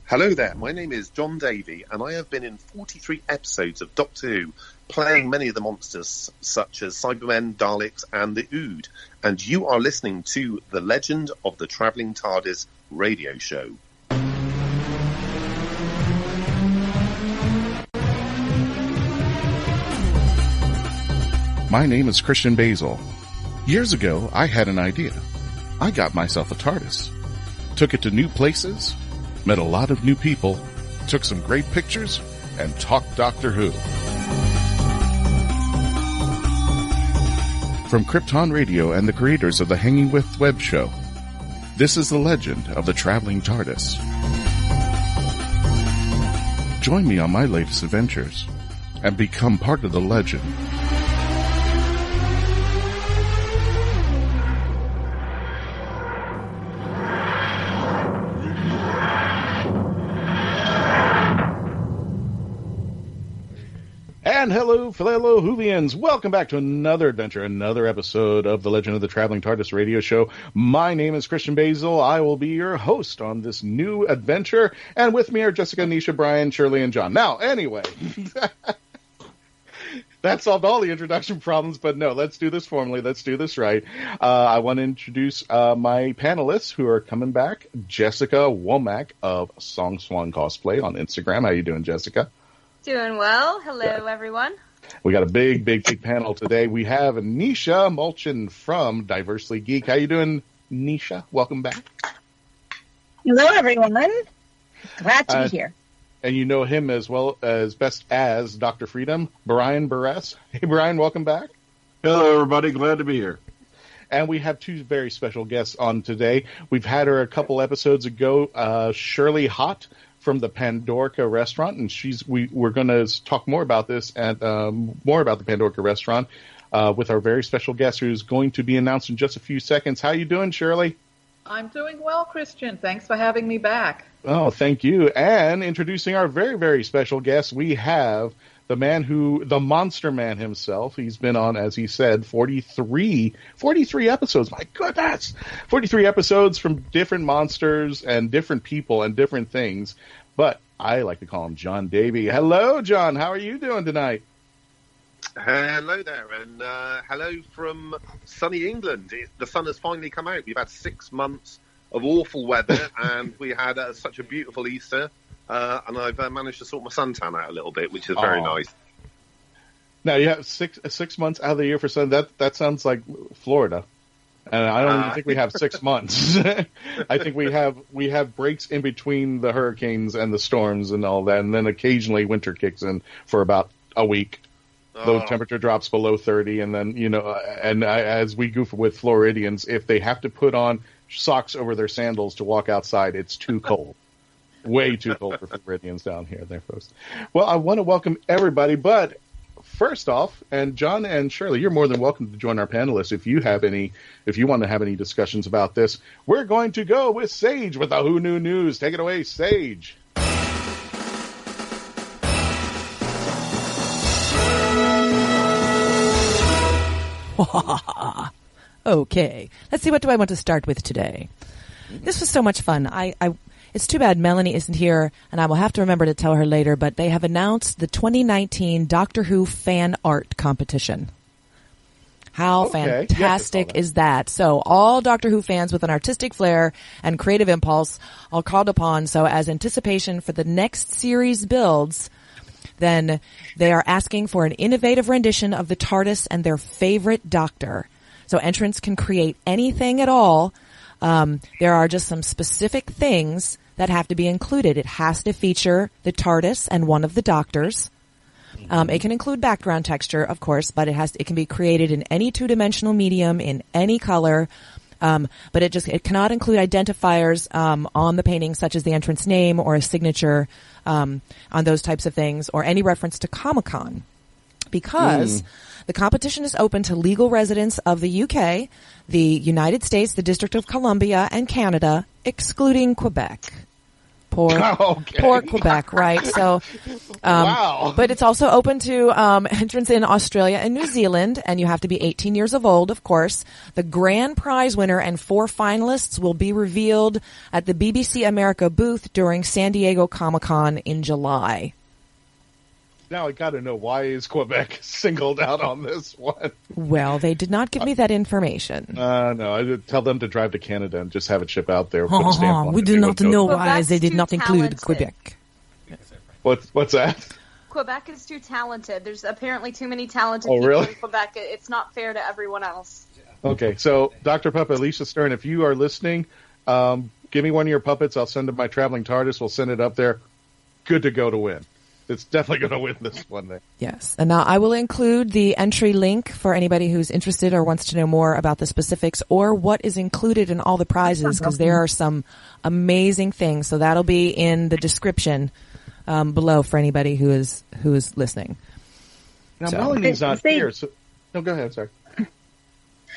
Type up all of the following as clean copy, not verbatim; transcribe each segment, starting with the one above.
Hello there, my name is Jon Davey, and I have been in 43 episodes of Doctor Who, playing many of the monsters, such as Cybermen, Daleks, and the Ood, and you are listening to The Legend of the Traveling Tardis radio show. My name is Christian Basel. Years ago, I had an idea. I got myself a TARDIS, took it to new places, met a lot of new people, took some great pictures, and talked Doctor Who. From Krypton Radio and the creators of the Hanging With web show, this is the legend of the Traveling TARDIS. Join me on my latest adventures and become part of the legend. And hello, fellow Whovians. Welcome back to another adventure, another episode of The Legend of the Traveling TARDIS radio show. My name is Christian Basel. I will be your host on this new adventure. And with me are Jessica, Neisha, Brian, Shirley, and John. Now, anyway, that solved all the introduction problems, but no, let's do this formally. Let's do this right. I want to introduce my panelists who are coming back. Jessica Womack of Song Swan Cosplay on Instagram. How you doing, Jessica? Doing well. Hello, everyone. We got a big panel today. We have Neisha Mulchan from Diversely Geek. How you doing, Neisha? Welcome back. Hello, everyone. Glad to be here. And you know him as well as best as Dr. Freedom, Brian Burress. Hey, Brian, welcome back. Hello, everybody. Glad to be here. And we have two very special guests on today. We've had her a couple episodes ago, Shirley Hott from the Pandorica restaurant, and we're going to talk more about this and more about the Pandorica restaurant with our very special guest who's going to be announced in just a few seconds. How you doing, Shirley? I'm doing well, Christian. Thanks for having me back. Oh, thank you. And introducing our very, very special guest, we have the Monster Man himself. He's been on, as he said, 43 episodes. My goodness! 43 episodes from different monsters and different people and different things. But I like to call him Jon Davey. Hello, John. How are you doing tonight? Hello there, and hello from sunny England. The sun has finally come out. We've had 6 months of awful weather, and we had such a beautiful Easter. And I've managed to sort my suntan out a little bit, which is very nice. Now, you have six months out of the year for sun. That sounds like Florida. And I don't even think we have 6 months. I think we have breaks in between the hurricanes and the storms and all that. And then occasionally winter kicks in for about a week. The temperature drops below 30. And then, as we goof with Floridians, if they have to put on socks over their sandals to walk outside, it's too cold. Way too cold for Floridians down here, there, folks. Well, I want to welcome everybody, but first off, and John and Shirley, you're more than welcome to join our panelists if you want to have any discussions about this. We're going to go with Sage with the Who Knew News. Take it away, Sage. Okay, let's see, what do I want to start with today? This was so much fun. It's too bad Melanie isn't here, and I will have to remember to tell her later, but they have announced the 2019 Doctor Who fan art competition. How fantastic is that? So all Doctor Who fans with an artistic flair and creative impulse are called upon. So as anticipation for the next series builds, then they are asking for an innovative rendition of the TARDIS and their favorite Doctor. So entrants can create anything at all. There are just some specific things that have to be included. It has to feature the TARDIS and one of the Doctors. It can include background texture, of course, but it can be created in any two-dimensional medium, in any color. But it cannot include identifiers on the painting, such as the entrance name or a signature on those types of things, or any reference to Comic-Con, because the competition is open to legal residents of the UK, the United States, the District of Columbia, and Canada, excluding Quebec. Poor Quebec, right? So, Wow. But it's also open to entrants in Australia and New Zealand, and you have to be 18 years of old, of course. The grand prize winner and 4 finalists will be revealed at the BBC America booth during San Diego Comic-Con in July. Now I got to know, why is Quebec singled out on this one? Well, they did not give me that information. No, I did tell them to drive to Canada and just have it ship out there. Put a stamp on We it. do They not wouldn't know go- why they did not include talented. Quebec. What's that? Quebec is too talented. There's apparently too many talented Oh, people really? in Quebec. It's not fair to everyone else. Okay, so Dr. Puppet, Alicia Stern, if you are listening, give me one of your puppets. I'll send it my Traveling Tardis. We'll send it up there. Good to go to win. It's definitely going to win this one thing. Yes. And now I will include the entry link for anybody who's interested or wants to know more about the specifics or what is included in all the prizes, because there are some amazing things. So that'll be in the description below for anybody who is listening. Now, So- Melanie's not Say- here, so... No, go ahead, sorry.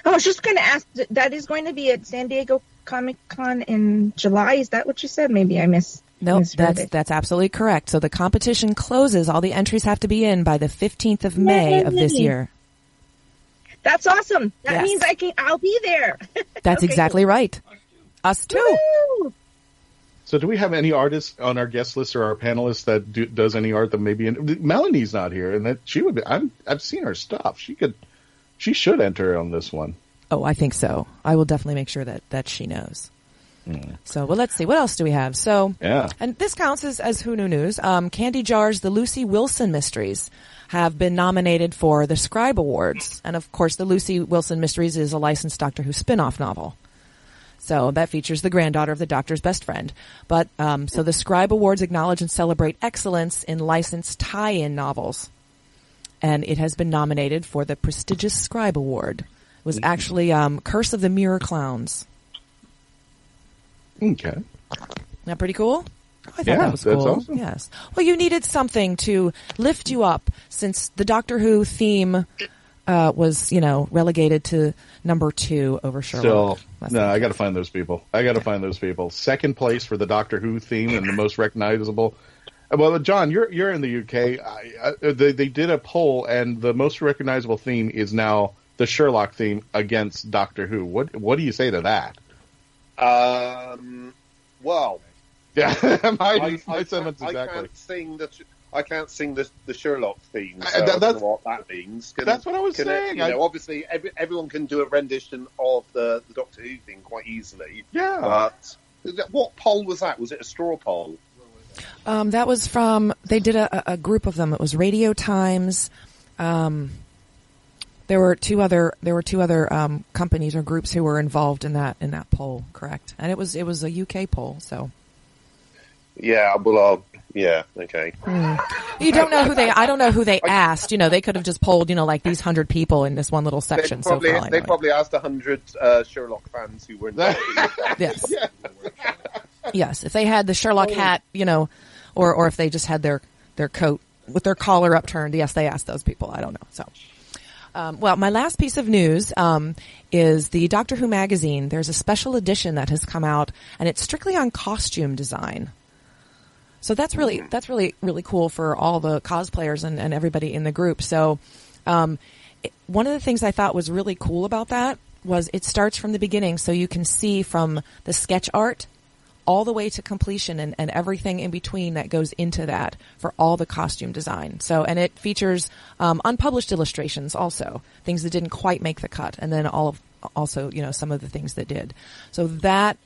I was just going to ask, that is going to be at San Diego Comic-Con in July. Is that what you said? Maybe I No, misread it. that's absolutely correct. So the competition closes. All the entries have to be in by the 15th of May of this Yay. year. That's awesome. That Yes. means I'll be there. That's Okay, exactly right. Us too. Woo! So do we have any artists on our guest list or our panelists that does any art that maybe... Melanie's not here, and that she would be... I've seen her stuff. She should enter on this one. Oh, I think so. I will definitely make sure that she knows. So, well, let's see. What else do we have? So, Yeah. and this counts as Who Knew News. Candy Jar's The Lucy Wilson Mysteries have been nominated for the Scribe Awards. And, of course, The Lucy Wilson Mysteries is a licensed Doctor Who spin-off novel. So that features the granddaughter of the Doctor's best friend. But, so the Scribe Awards acknowledge and celebrate excellence in licensed tie-in novels. And it has been nominated for the prestigious Scribe Award. It was actually Curse of the Mirror Clowns. Okay. Isn't that pretty cool? I thought Yeah, that was that's cool. awesome. Yes. Well, you needed something to lift you up since the Doctor Who theme was, relegated to number 2 over Sherlock. Still, no, I got to find those people. Second place for the Doctor Who theme and the most recognizable. Well, John, you're in the UK. They did a poll, and the most recognizable theme is now the Sherlock theme against Doctor Who. What do you say to that? Well, Yeah, I my sentiments exactly. I can't sing the Sherlock theme. So That- I don't that's- know what that means. That's what I was saying. Obviously, everyone can do a rendition of the Doctor Who theme quite easily. Yeah. But what poll was that? Was it a straw poll? That was from, they did a group of them. It was Radio Times. There were two other companies or groups who were involved in that poll, correct? And it was a UK poll, so. Yeah, well, yeah, okay. You don't know I don't know who they asked. They could have just polled, like these 100 people in this one little section. They probably asked 100 Sherlock fans who were involved. Yes. Yes, if they had the Sherlock hat, or if they just had their coat with their collar upturned, yes, they asked those people. I don't know. So, well, my last piece of news is the Doctor Who magazine. There's a special edition that has come out, and it's strictly on costume design. So that's really cool for all the cosplayers and everybody in the group. So, one of the things I thought was really cool about that was it starts from the beginning, so you can see from the sketch art all the way to completion and everything in between that goes into that for all the costume design. So, and it features unpublished illustrations also, things that didn't quite make the cut, and then also some of the things that did. So that,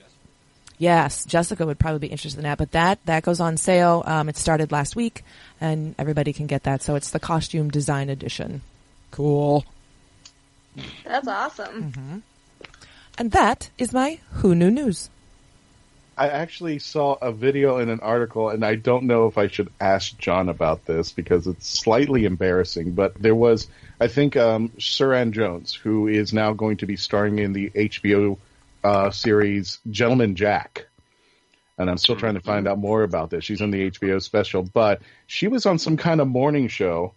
yes, Jessica would probably be interested in that, but that goes on sale. It started last week, and everybody can get that. So it's the costume design edition. Cool. That's awesome. Mm-hmm. And that is my Who Knew News. I actually saw a video in an article, and I don't know if I should ask John about this because it's slightly embarrassing, but there was, I think, Suranne Jones, who is now going to be starring in the HBO series Gentleman Jack. And I'm still trying to find out more about this. She's in the HBO special, but she was on some kind of morning show,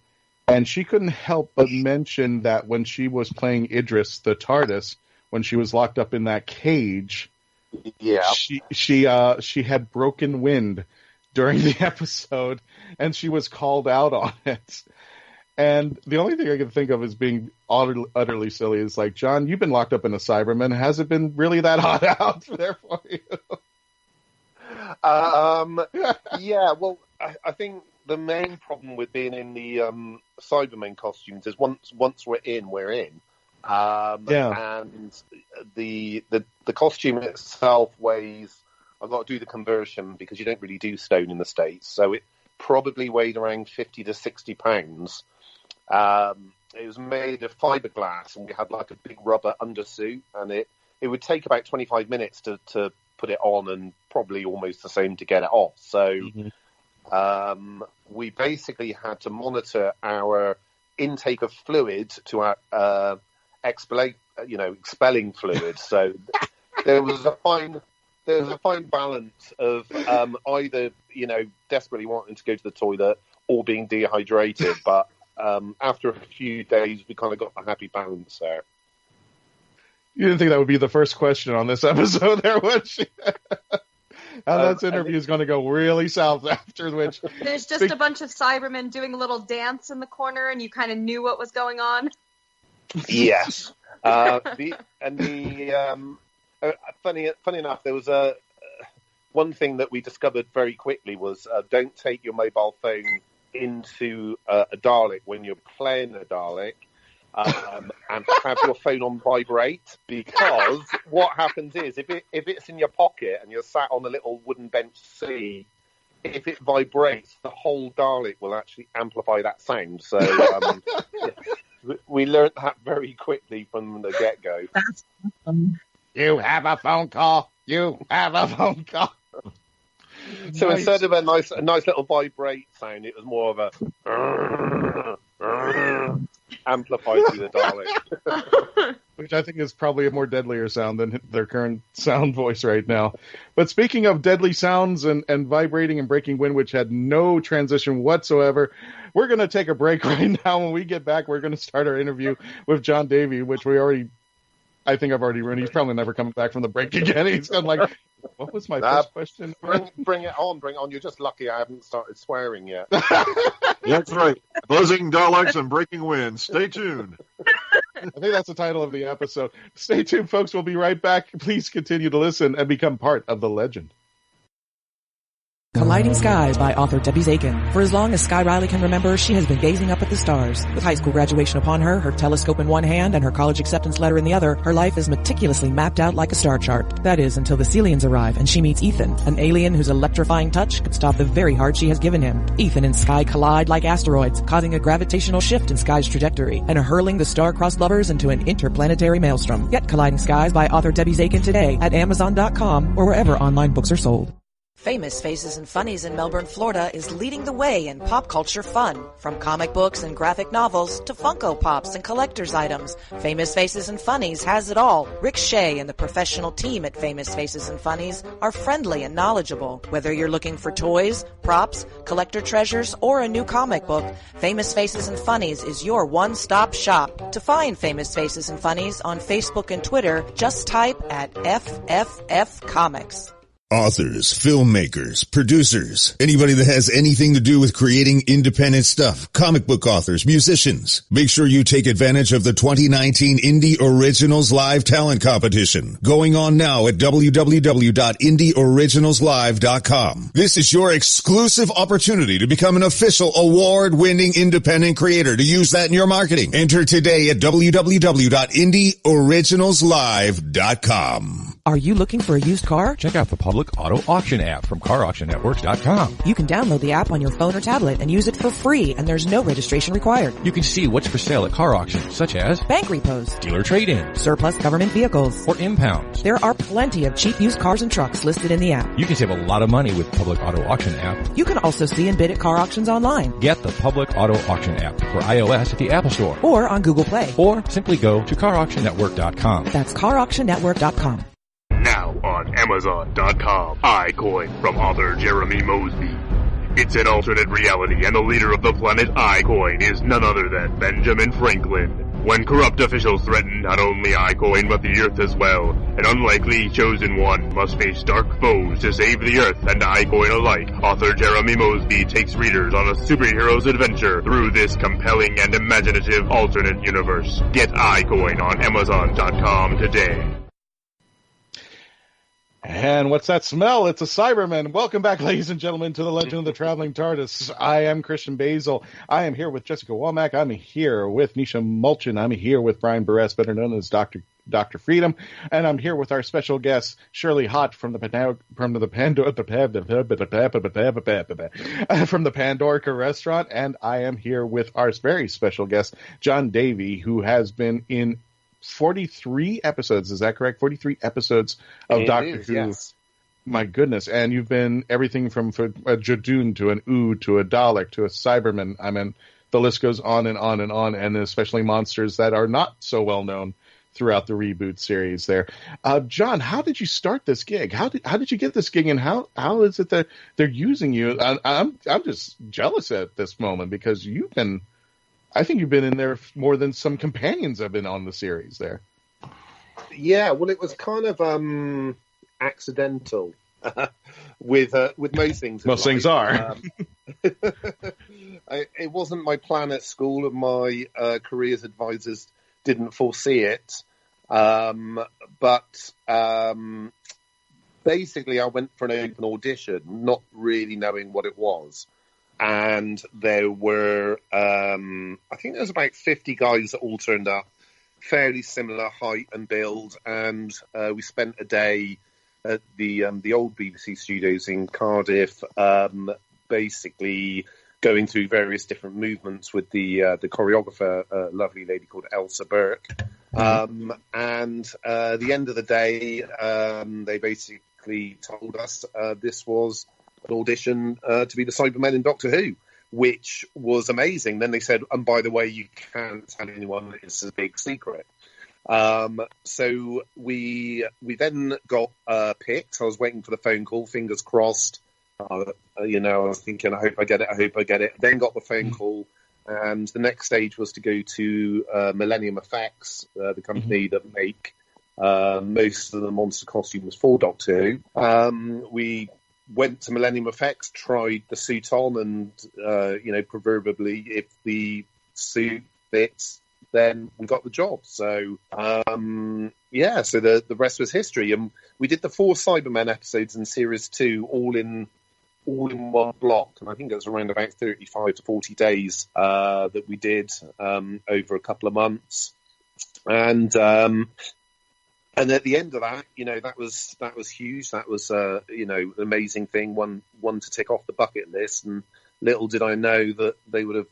and she couldn't help but mention that when she was playing Idris, the TARDIS, when she was locked up in that cage, Yeah. She had broken wind during the episode, and she was called out on it. And the only thing I can think of as being utterly silly is like, John, you've been locked up in a Cyberman. Has it been really that hot out there for you? Yeah, well, I think the main problem with being in the Cybermen costumes is once we're in, we're in. And the costume itself weighs, I've got to do the conversion because you don't really do stone in the States, so it probably weighed around 50 to 60 pounds. It was made of fiberglass, and we had like a big rubber undersuit, and it would take about 25 minutes to put it on, and probably almost the same to get it off. So we basically had to monitor our intake of fluid to our expelling fluid. So there was a fine balance of either desperately wanting to go to the toilet or being dehydrated, but after a few days, we kind of got a happy balance there. You didn't think that would be the first question on this episode there, would you? That interview is going to go really south after which. There's just a bunch of Cybermen doing a little dance in the corner, and you kind of knew what was going on. Yes. Funny enough, there was one thing that we discovered very quickly was don't take your mobile phone into a Dalek when you're playing a Dalek, and have your phone on vibrate, because what happens is if it's in your pocket and you're sat on a little wooden bench seat, if it vibrates, the whole Dalek will actually amplify that sound. So we learned that very quickly from the get-go. That's awesome. You have a phone call. You have a phone call. So nice. Instead of a nice little vibrate sound, it was more of a amplified through the Dalek. Which I think is probably a more deadlier sound than their current sound voice right now. But speaking of deadly sounds and vibrating and breaking wind, which had no transition whatsoever, we're going to take a break right now. When we get back, we're going to start our interview with Jon Davey, which I think I've already ruined. He's probably never coming back from the break again. He's kind of like, what was my first question? Bring it on. You're just lucky I haven't started swearing yet. That's right. Buzzing Daleks and breaking wind. Stay tuned. I think that's the title of the episode. Stay tuned, folks. We'll be right back. Please continue to listen and become part of the legend. Colliding Skies by author Debbie Zakin. For as long as Sky Riley can remember, she has been gazing up at the stars. With high school graduation upon her, her telescope in one hand, and her college acceptance letter in the other, her life is meticulously mapped out like a star chart. That is, until the Celians arrive and she meets Ethan, an alien whose electrifying touch could stop the very heart she has given him. Ethan and Sky collide like asteroids, causing a gravitational shift in Sky's trajectory, and hurling the star-crossed lovers into an interplanetary maelstrom. Get Colliding Skies by author Debbie Zakin today at Amazon.com or wherever online books are sold. Famous Faces and Funnies in Melbourne, Florida is leading the way in pop culture fun. From comic books and graphic novels to Funko Pops and collector's items, Famous Faces and Funnies has it all. Rick Shea and the professional team at Famous Faces and Funnies are friendly and knowledgeable. Whether you're looking for toys, props, collector treasures, or a new comic book, Famous Faces and Funnies is your one-stop shop. To find Famous Faces and Funnies on Facebook and Twitter, just type at FFF Comics. Authors, filmmakers, producers, anybody that has anything to do with creating independent stuff, comic book authors, musicians. Make sure you take advantage of the 2019 Indie Originals Live Talent Competition, going on now at www.indieoriginalslive.com. This is your exclusive opportunity to become an official award-winning independent creator to use that in your marketing. Enter today at www.indieoriginalslive.com. Are you looking for a used car? Check out the Public Auto Auction app from CarAuctionNetworks.com. You can download the app on your phone or tablet and use it for free, and there's no registration required. You can see what's for sale at car auctions, such as bank repos, dealer trade-ins, surplus government vehicles, or impounds. There are plenty of cheap used cars and trucks listed in the app. You can save a lot of money with Public Auto Auction app. You can also see and bid at car auctions online. Get the Public Auto Auction app for iOS at the Apple Store. Or on Google Play. Or simply go to CarAuctionNetwork.com. That's CarAuctionNetwork.com. Now on Amazon.com, iCoin from author Jeremy Mosby. It's an alternate reality, and the leader of the planet iCoin is none other than Benjamin Franklin. When corrupt officials threaten not only iCoin but the Earth as well, an unlikely chosen one must face dark foes to save the Earth and iCoin alike. Author Jeremy Mosby takes readers on a superhero's adventure through this compelling and imaginative alternate universe. Get iCoin on Amazon.com today. And what's that smell? It's a Cybermen. Welcome back, ladies and gentlemen, to the Legend of the Traveling Tardis. I am Christian Basel. I am here with Jessica Womack. I'm here with Neisha Mulchan. I'm here with Brian Burress, better known as Dr. Freedom. And I'm here with our special guest, Shirley Hott from the Pandorica restaurant. And I am here with our very special guest, Jon Davey, who has been in 43 episodes, is that correct? 43 episodes of Doctor Who. Yes. My goodness. And you've been everything from a Jadoon to an Oo to a Dalek to a Cyberman. I mean, the list goes on and on and on, and especially monsters that are not so well known throughout the reboot series there. John, how did you start this gig? How did you get this gig, and how is it that they're using you? I'm just jealous at this moment because I think you've been in there more than some companions have been on the series there. Yeah, well, it was kind of accidental with most things. Most things are. It wasn't my plan at school, and my careers advisors didn't foresee it. But basically, I went for an open audition, not really knowing what it was. And there were, I think there was about 50 guys that all turned up, fairly similar height and build, and we spent a day at the old BBC studios in Cardiff, basically going through various different movements with the choreographer, a lovely lady called Elsa Burke. And at the end of the day, they basically told us this was an audition to be the Cybermen in Doctor Who, which was amazing. Then they said, and by the way, you can't tell anyone it's a big secret. So we then got picked. I was waiting for the phone call, fingers crossed. I was thinking, I hope I get it. Then got the phone call, and the next stage was to go to Millennium Effects, the company that make most of the monster costumes for Doctor Who. We went to Millennium Effects, tried the suit on, and proverbially, if the suit fits, then we got the job. So so the rest was history. And we did the 4 Cybermen episodes in series 2 all in one block, and I think it was around about 35 to 40 days that we did over a couple of months. And at the end of that, that was huge. That was an amazing thing, one to tick off the bucket list. And little did I know that they would have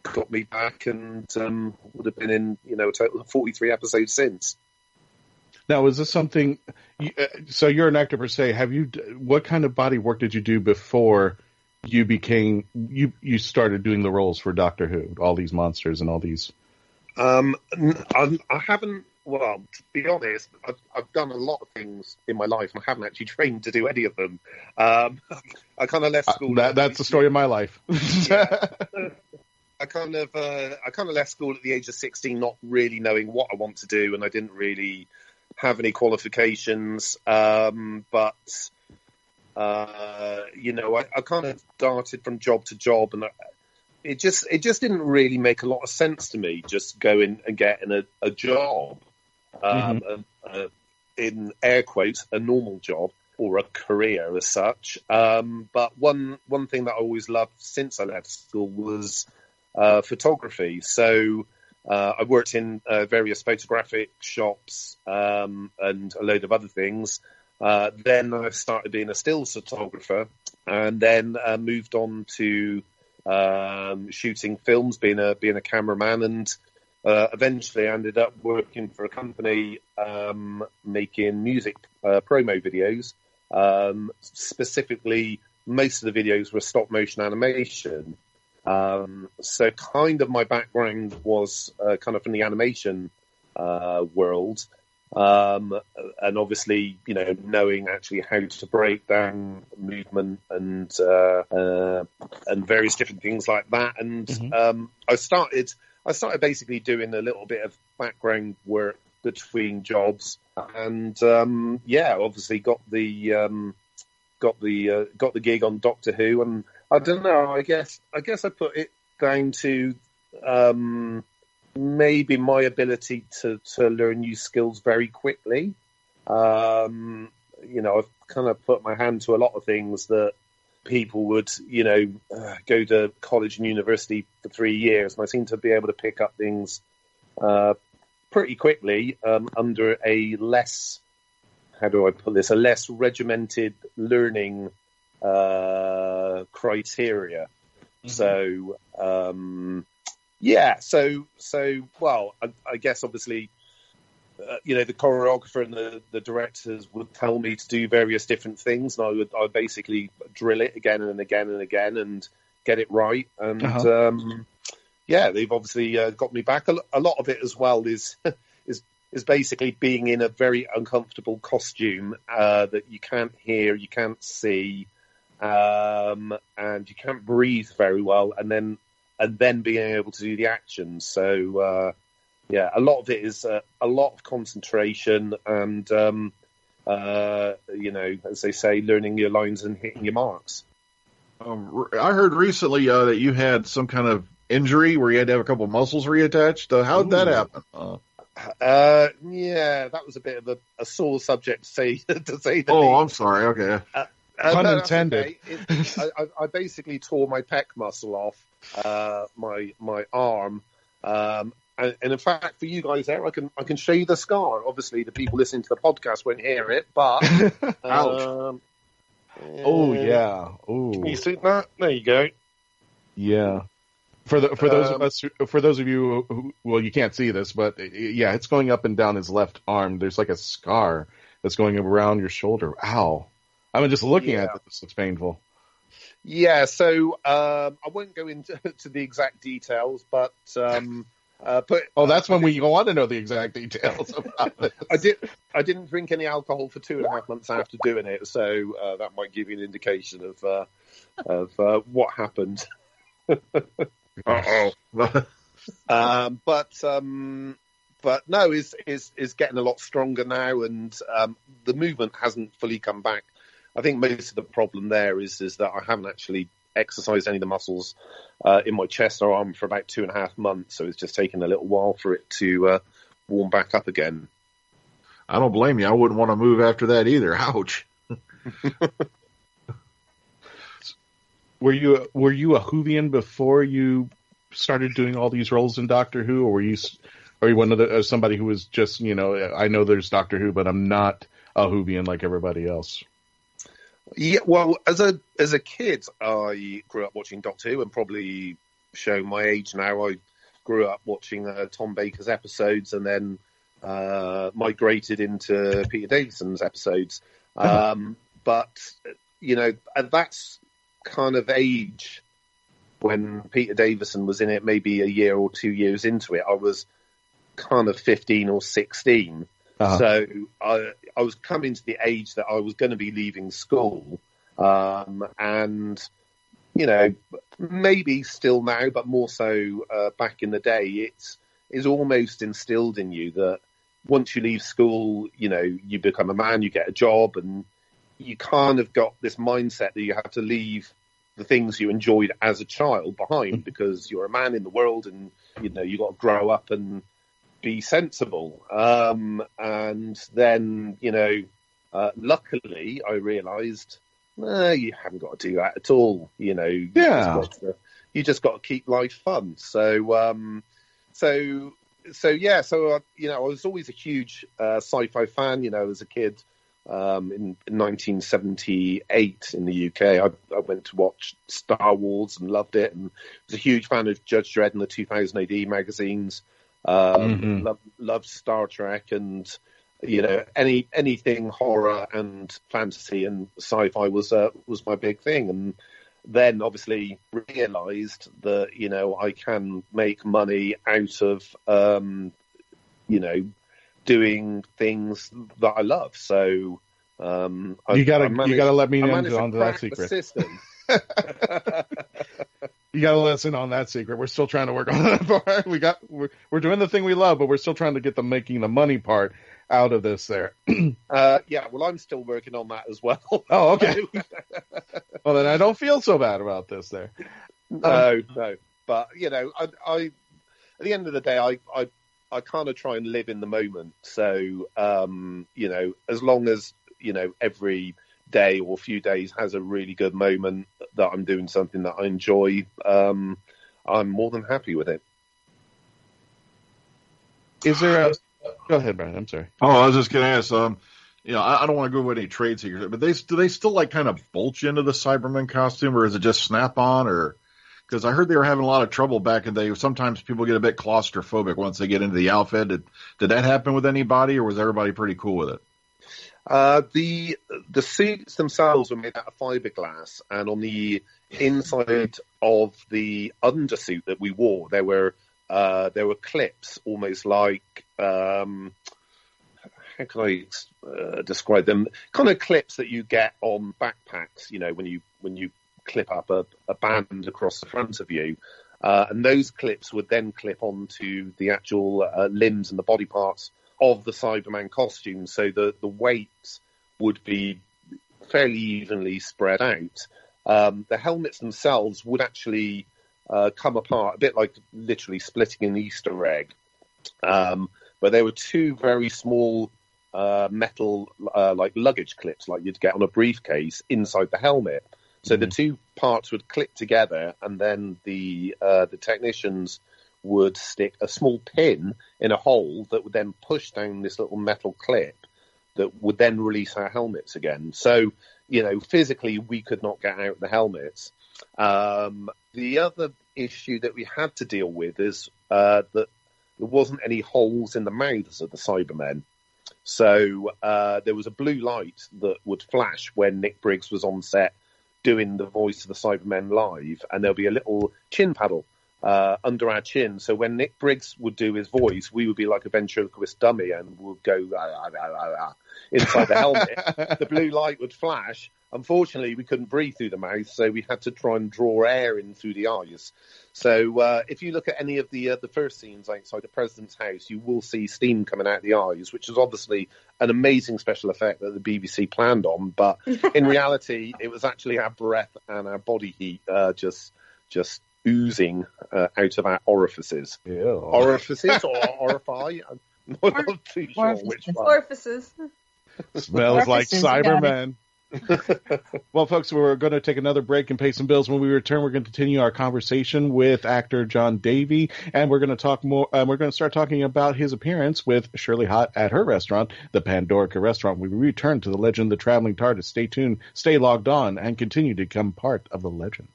got me back and would have been in a total of 43 episodes since. Now, is this something? So you're an actor per se. What kind of body work did you do before you became you started doing the roles for Doctor Who? All these monsters and all these. I haven't. Well, to be honest, I've done a lot of things in my life, and I haven't actually trained to do any of them. I kind of left school. That's the story of my life. Yeah. I kind of left school at the age of 16, not really knowing what I want to do, and I didn't really have any qualifications. I kind of darted from job to job, and it just didn't really make a lot of sense to me. Just going and getting a job, in air quotes, a normal job or a career as such. But one thing that I always loved since I left school was photography. So I worked in various photographic shops and a load of other things. Then I started being a stills photographer, and then moved on to shooting films, being a cameraman, and eventually I ended up working for a company making music promo videos. Specifically, most of the videos were stop motion animation. So kind of my background was kind of from the animation world. And obviously, knowing actually how to break down movement and various different things like that. And I I started basically doing a little bit of background work between jobs, and obviously got the gig on Doctor Who, and I don't know. I guess I put it down to maybe my ability to learn new skills very quickly. I've kind of put my hand to a lot of things that people would, go to college and university for 3 years, and I seem to be able to pick up things pretty quickly under a less, how do I put this, a less regimented learning criteria. Mm-hmm. Well, I guess obviously, the choreographer and the directors would tell me to do various different things, and I would basically drill it again and again and again and get it right. And they've obviously got me back. A lot of it as well is basically being in a very uncomfortable costume that you can't hear, you can't see, and you can't breathe very well, and then being able to do the action. So a lot of it is a lot of concentration and as they say, learning your lines and hitting your marks. I heard recently that you had some kind of injury where you had to have a couple of muscles reattached. How'd that happen? That was a bit of a sore subject to say the least. I'm sorry. Okay. Pun intended. Okay. I basically tore my pec muscle off my arm, and in fact, for you guys there, I can show you the scar. Obviously, the people listening to the podcast won't hear it, but ouch. Oh yeah. Oh. Can you see that? There you go. Yeah. For those of you who you can't see this, but it's going up and down his left arm. There's like a scar that's going around your shoulder. Ow! I'm just looking at this. It's painful. Yeah. So I won't go into the exact details, but that's when we want to know the exact details about this. I didn't drink any alcohol for 2.5 months after doing it, so that might give you an indication of what happened. But no, is getting a lot stronger now, and the movement hasn't fully come back. I think most of the problem there is that I haven't actually exercised any of the muscles in my chest or arm for about 2.5 months, so it's just taken a little while for it to warm back up again. I don't blame you. I wouldn't want to move after that either. Ouch. Were you a Whovian before you started doing all these roles in Doctor Who, or were you one of somebody who was just, I know there's Doctor Who, but I'm not a Whovian like everybody else? Yeah, well, as a kid, I grew up watching Doctor Who, and probably show my age now. I grew up watching Tom Baker's episodes, and then migrated into Peter Davison's episodes. But at that kind of age, when Peter Davison was in it, maybe a year or 2 years into it, I was kind of 15 or 16. Uh-huh. So I was coming to the age that I was going to be leaving school, and maybe still now, but more so back in the day, it's almost instilled in you that once you leave school, you become a man, you get a job, and you kind of got this mindset that you have to leave the things you enjoyed as a child behind because you're a man in the world, and you got to grow up and be sensible. And then, luckily I realised, you haven't got to do that at all. You just got to keep life fun. So I was always a huge sci-fi fan, as a kid. In 1978 in the UK, I went to watch Star Wars and loved it, and was a huge fan of Judge Dredd and the 2000 AD magazines. Loved Star Trek, and anything horror and fantasy and sci-fi was my big thing. And then obviously realised that I can make money out of doing things that I love. So you gotta let me in onto that secret. You got to let us in on that secret. We're still trying to work on that part. We're doing the thing we love, but we're still trying to get the making the money part out of this there. Yeah, well, I'm still working on that as well. Oh, okay. Well, then I don't feel so bad about this there. No. But, you know, I at the end of the day, I kind of try and live in the moment. So, you know, as long as, you know, every day or few days has a really good moment that I'm doing something that I enjoy, I'm more than happy with it. Is there go ahead, Brian. I'm sorry. Oh, I was just going to ask, you know, I don't want to go with any trade secrets, but do they still like kind of bulge into the Cybermen costume, or is it just snap on? Or because I heard they were having a lot of trouble back in the day. Sometimes people get a bit claustrophobic once they get into the outfit. Did that happen with anybody, or was everybody pretty cool with it? The suits themselves were made out of fiberglass, and on the inside of the undersuit that we wore, there were clips, almost like how can I describe them? Kind of clips that you get on backpacks, you know, when you clip up a band across the front of you, and those clips would then clip onto the actual limbs and the body parts of the Cyberman costume, so the weight would be fairly evenly spread out. The helmets themselves would actually come apart, a bit like literally splitting an Easter egg. But there were two very small metal like luggage clips, like you'd get on a briefcase, inside the helmet. So the two parts would click together, and then the technicians would stick a small pin in a hole that would then push down this little metal clip that would then release our helmets again. So, you know, physically we could not get out the helmets. The other issue that we had to deal with is that there wasn't any holes in the mouths of the Cybermen. So there was a blue light that would flash when Nick Briggs was on set doing the voice of the Cybermen live, and there'll be a little chin paddle under our chin. So when Nick Briggs would do his voice, we would be like a ventriloquist dummy and would go inside the helmet. The blue light would flash. Unfortunately, we couldn't breathe through the mouth, so we had to try and draw air in through the eyes. So if you look at any of the first scenes outside the President's house, you will see steam coming out of the eyes, which is obviously an amazing special effect that the BBC planned on. But in reality, it was actually our breath and our body heat just oozing out of our orifices. Ew. Orifices or orify? I'm not too sure which one. Orifices. Smells like Orifices, Cybermen. Well, folks, we're going to take another break and pay some bills. When we return, we're going to continue our conversation with actor Jon Davey, and we're going to talk more. We're going to start talking about his appearance with Shirley Hott at her restaurant, the Pandorica restaurant. We return to the legend, the Traveling Tardis. Stay tuned, stay logged on, and continue to become part of the legend.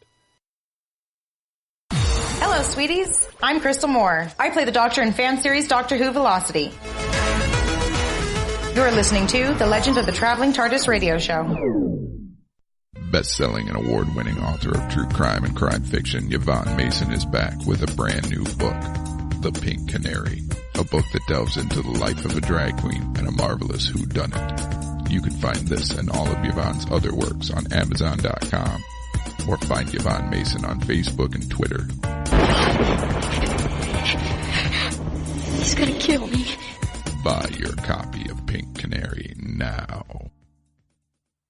Hello, sweeties. I'm Crystal Moore. I play the Doctor in fan series Doctor Who Velocity. You're listening to The Legend of the Traveling Tardis radio show. Best-selling and award-winning author of true crime and crime fiction, Yvonne Mason is back with a brand new book, The Pink Canary, a book that delves into the life of a drag queen and a marvelous whodunit. You can find this and all of Yvonne's other works on Amazon.com, or find Yvonne Mason on Facebook and Twitter. He's gonna kill me. Buy your copy of Pink Canary now.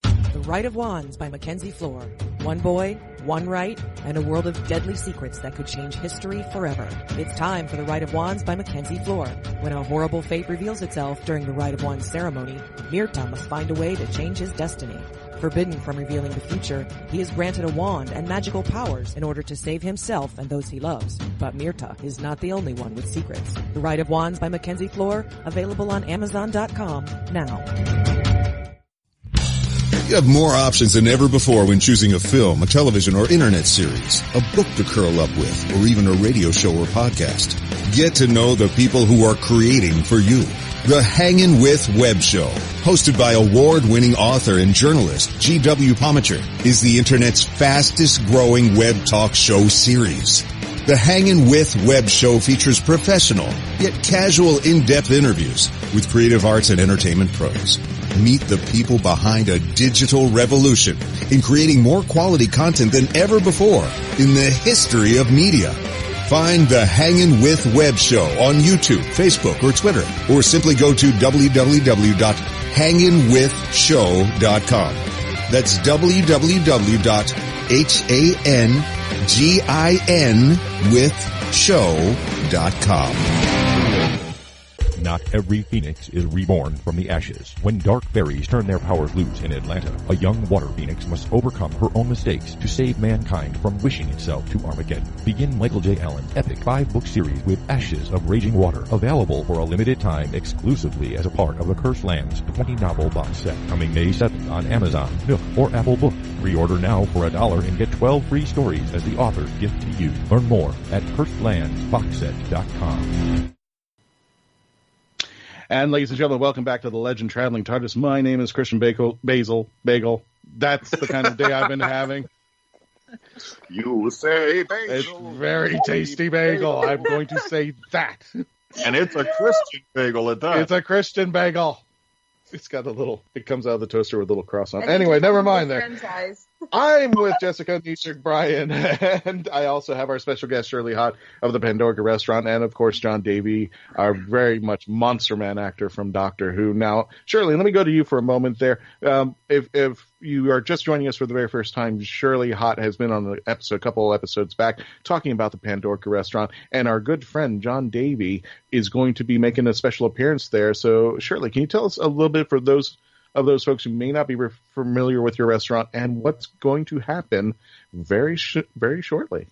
The Rite of Wands by Mackenzie Floor. One boy, one rite, and a world of deadly secrets that could change history forever. It's time for The Rite of Wands by Mackenzie Floor. When a horrible fate reveals itself during the Rite of Wands ceremony, Mirta must find a way to change his destiny. Forbidden from revealing the future, he is granted a wand and magical powers in order to save himself and those he loves. But Mirta is not the only one with secrets. The Rite of Wands by Mackenzie Floor, available on Amazon.com now. You have more options than ever before when choosing a film, a television or internet series, a book to curl up with, or even a radio show or podcast. Get to know the people who are creating for you. The Hangin' With Web Show, hosted by award-winning author and journalist G.W. Pomacher, is the internet's fastest-growing web talk show series. The Hangin' With Web Show features professional, yet casual, in-depth interviews with creative arts and entertainment pros. Meet the people behind a digital revolution in creating more quality content than ever before in the history of media. Find the Hangin' With Web Show on YouTube, Facebook, or Twitter, or simply go to www.hanginwithshow.com. That's www.hanginwithshow.com. Not every phoenix is reborn from the ashes. When dark fairies turn their powers loose in Atlanta, a young water phoenix must overcome her own mistakes to save mankind from wishing itself to Armageddon. Begin Michael J. Allen's epic 5-book series with Ashes of Raging Water, available for a limited time exclusively as a part of the Cursed Lands 20-novel box set, coming May 7th on Amazon, Nook, or Apple Book. Pre-order now for $1 and get 12 free stories as the author's gift to you. Learn more at CursedLandsBoxSet.com. And ladies and gentlemen, welcome back to the Legend Traveling Tardis. My name is Christian Basel. That's the kind of day I've been having. You say bagel. It's very tasty bagel. I'm going to say that. And it's a Christian bagel at that. It's a Christian bagel. It's got it comes out of the toaster with a little cross on it. Anyway, never mind there. I'm with Jessica, Neisha, Brian, and I also have our special guest, Shirley Hott of the Pandorica restaurant, and of course, Jon Davey, our very much Monster Man actor from Doctor Who. Now, Shirley, let me go to you for a moment there. If you are just joining us for the very first time, Shirley Hott has been on the episode, a couple of episodes back, talking about the Pandorica restaurant, and our good friend, Jon Davey, is going to be making a special appearance there. So, Shirley, can you tell us a little bit for those folks who may not be familiar with your restaurant and what's going to happen very shortly?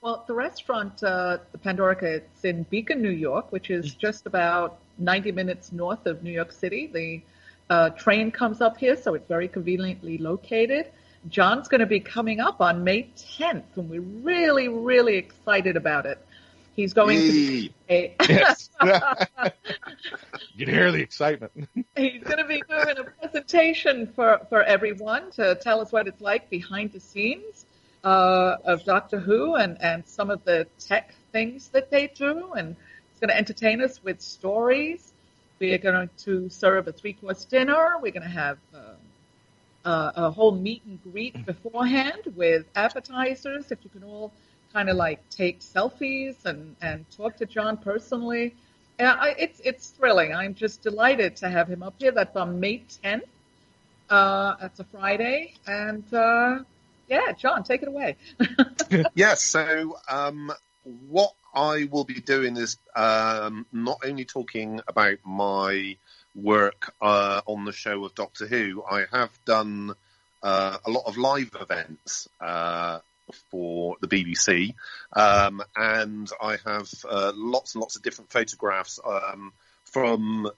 Well, the restaurant, the Pandorica, it's in Beacon, New York, which is just about 90 minutes north of New York City. The train comes up here, so it's very conveniently located. John's going to be coming up on May 10th, and we're really, really excited about it. He's going to be Yes. You can hear the excitement. He's going to be doing a presentation for everyone to tell us what it's like behind the scenes of Doctor Who and some of the tech things that they do. And he's going to entertain us with stories. We are going to serve a 3-course dinner. We're going to have a whole meet and greet beforehand with appetizers that you can all kind of like take selfies and talk to John personally. It's thrilling. I'm just delighted to have him up here. That's on May 10th. That's a Friday. And John, take it away. Yes. So what I will be doing is not only talking about my work on the show of Doctor Who. I have done a lot of live events for the BBC, and I have lots and lots of different photographs from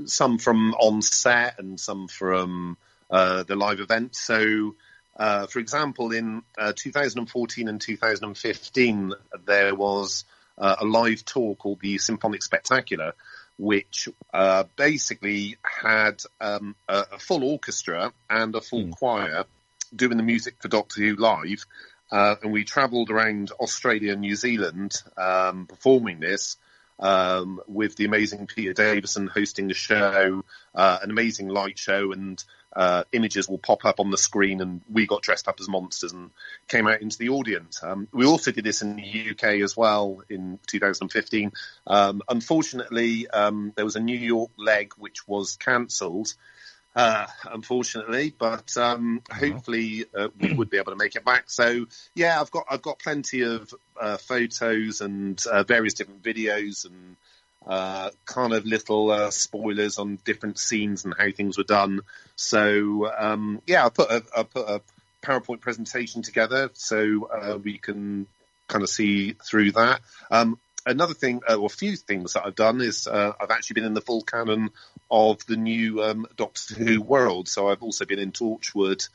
some from on set and some from the live events. So, for example, in 2014 and 2015, there was a live tour called the Symphonic Spectacular, which basically had a full orchestra and a full choir doing the music for Doctor Who live. And we travelled around Australia and New Zealand performing this with the amazing Peter Davison hosting the show, an amazing light show, and images will pop up on the screen, and we got dressed up as monsters and came out into the audience. We also did this in the UK as well in 2015. Unfortunately, there was a New York leg which was cancelled. Unfortunately, but hopefully we would be able to make it back. So yeah, I've got plenty of photos and various different videos and kind of little spoilers on different scenes and how things were done. So I put a PowerPoint presentation together so we can kind of see through that. Another thing, or a few things that I've done is I've actually been in the full canon of the new Doctor Who world. So I've also been in Torchwood,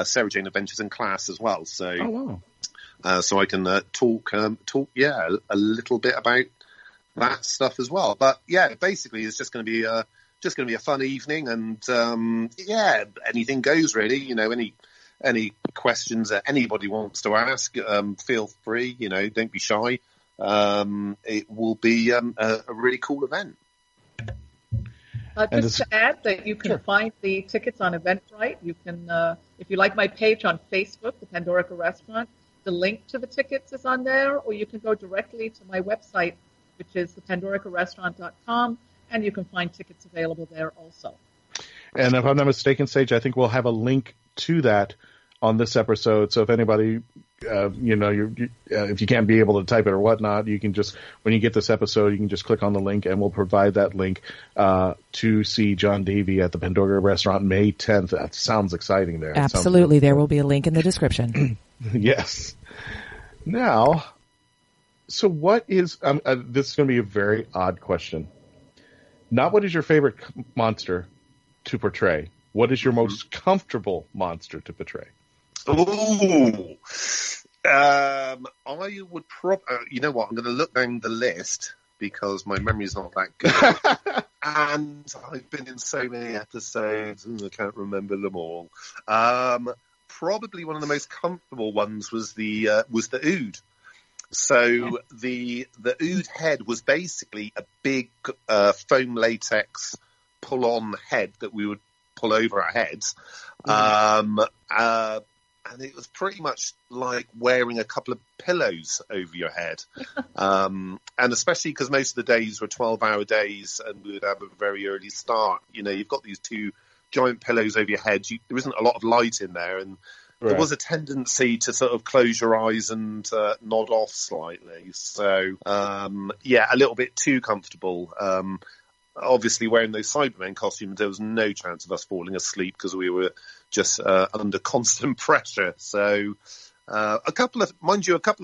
Sarah Jane Adventures in Class as well. So, so I can talk a little bit about that stuff as well. But yeah, basically it's just going to be a fun evening, and anything goes really. You know, any questions that anybody wants to ask, feel free. You know, don't be shy. It will be a really cool event. Just to add that you can find the tickets on Eventbrite. You can, if you like my page on Facebook, the Pandorica Restaurant, the link to the tickets is on there, or you can go directly to my website, which is thepandoricarestaurant.com, and you can find tickets available there also. And if I'm not mistaken, Sage, I think we'll have a link to that on this episode. So if anybody, if you can't be able to type it or whatnot, you can just, when you get this episode, you can just click on the link, and we'll provide that link to see Jon Davey at the Pandorica Restaurant May 10th. That sounds exciting there. Absolutely. There will be a link in the description. Yes. Now, so what is, this is going to be a very odd question. Not what is your favorite monster to portray. What is your most comfortable monster to portray? Ooh. I would you know what? I'm going to look down the list because my memory's not that good. And I've been in so many episodes and I can't remember them all. Probably one of the most comfortable ones was the Ood. So the Ood head was basically a big foam latex pull-on head that we would pull over our heads. And it was pretty much like wearing a couple of pillows over your head. And especially because most of the days were 12-hour days and we would have a very early start. You know, you've got these two giant pillows over your head. There isn't a lot of light in there. And there was a tendency to sort of close your eyes and nod off slightly. So, a little bit too comfortable. Obviously, wearing those Cybermen costumes, there was no chance of us falling asleep because we were just under constant pressure. So, a couple of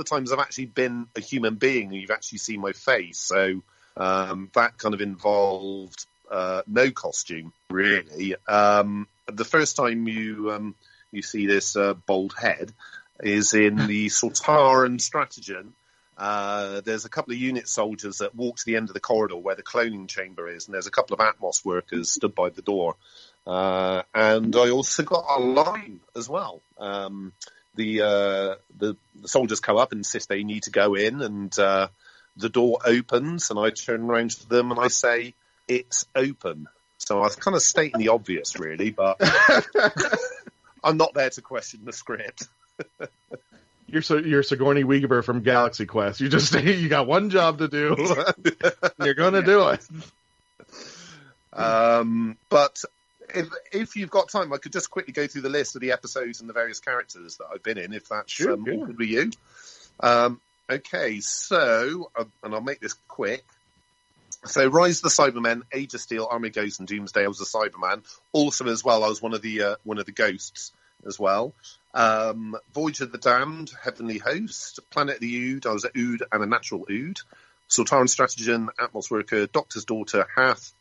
times I've actually been a human being and you've actually seen my face. So, that kind of involved no costume, really. The first time you see this bald head is in the Sultaran Stratagem. There's a couple of unit soldiers that walk to the end of the corridor where the cloning chamber is, and there's a couple of Atmos workers stood by the door. And I also got a line as well. The soldiers come up and insist they need to go in, and the door opens, and I turn around to them and I say, "It's open." So I was kind of stating the obvious, really, but I'm not there to question the script. You're Sigourney Weaver from Galaxy Quest. You got one job to do. You're going to do it. But if you've got time, I could just quickly go through the list of the episodes and the various characters that I've been in, if that's good with you. Okay, so, and I'll make this quick. So, Rise of the Cybermen, Age of Steel, Army of Ghosts, and Doomsday, I was a Cyberman. Also, as well, I was one of the ghosts as well. Voyage of the Damned, Heavenly Host, Planet of the Ood, I was an Ood and a natural Ood. Sultaran Stratagem, Atmos Worker, Doctor's Daughter, Hath,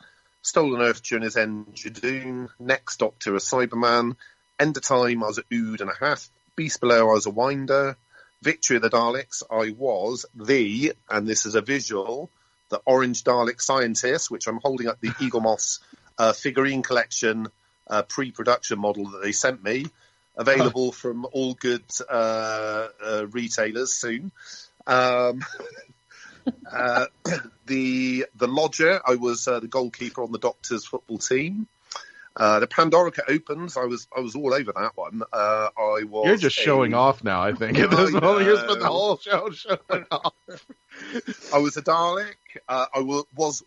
Stolen Earth, Journey's End, Jadoon, Next Doctor, a Cyberman, End of Time, I was an Ood and a Hath, Beast Below, I was a Winder, Victory of the Daleks, I was and this is a visual, the Orange Dalek Scientist, which I'm holding up the Eagle Moss figurine collection pre-production model that they sent me. Available from all good retailers soon. The Lodger, I was the goalkeeper on the Doctor's football team. The Pandorica opens, I was all over that one. You're just showing off now, I think. At this moment, you're spent the whole show showing off. I was a Dalek. I was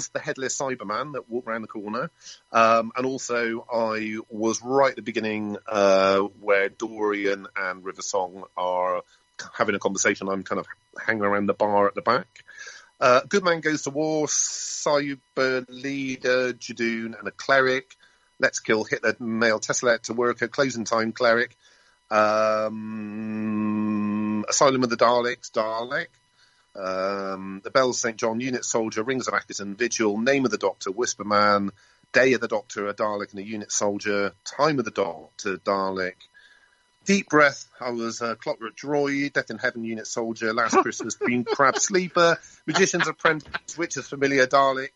the headless Cyberman that walked around the corner, and also I was right at the beginning where Dorian and Riversong are having a conversation. I'm kind of hanging around the bar at the back. Good Man Goes to War, Cyber Leader, Jadoon, and a Cleric. Let's Kill Hitler, Male Tessellate to Worker, Closing Time Cleric. Asylum of the Daleks, Dalek. The Bells St. John, Unit Soldier, Rings of Akaton, Vigil, Name of the Doctor, Whisperman, Day of the Doctor, a Dalek and a Unit Soldier, Time of the Doctor, Dalek, Deep Breath, I was a Clockwork Droid, Death in Heaven, Unit Soldier, Last Christmas, Green Crab Sleeper, Magician's Apprentice, Witch's Familiar, Dalek,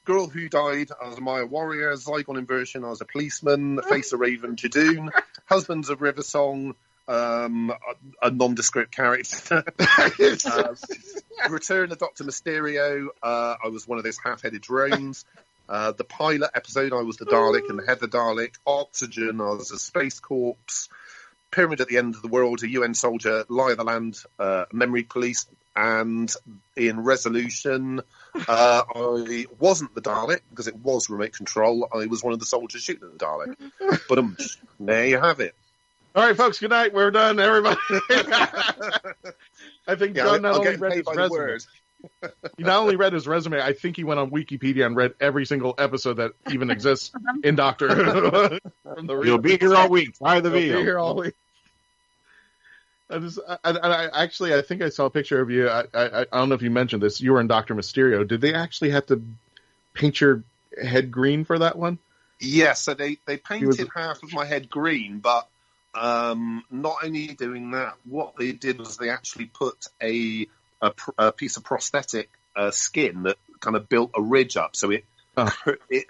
Girl Who Died, I was a Maya Warrior, Zygon Inversion, I was a Policeman, Face of Raven, Jadoon, Husbands of Riversong, a nondescript character. Return of Dr. Mysterio, I was one of those half-headed drones. The pilot episode, I was the Dalek and the Heather Dalek. Oxygen, I was a space corpse. Pyramid at the End of the World, a UN soldier. Lie of the Land, Memory Police. And in Resolution, I wasn't the Dalek because it was remote control. I was one of the soldiers shooting at the Dalek. But there you have it. All right, folks, good night. We're done, everybody. I think John not only read his resume. He not only read his resume, I think he went on Wikipedia and read every single episode that even exists in Doctor Who. You'll be here all week. Try the video. Be here all week. I think I saw a picture of you. I don't know if you mentioned this. You were in Dr. Mysterio. Did they actually have to paint your head green for that one? Yes, so they painted half of my head green, but not only doing that, what they did was they actually put a piece of prosthetic skin that kind of built a ridge up, so it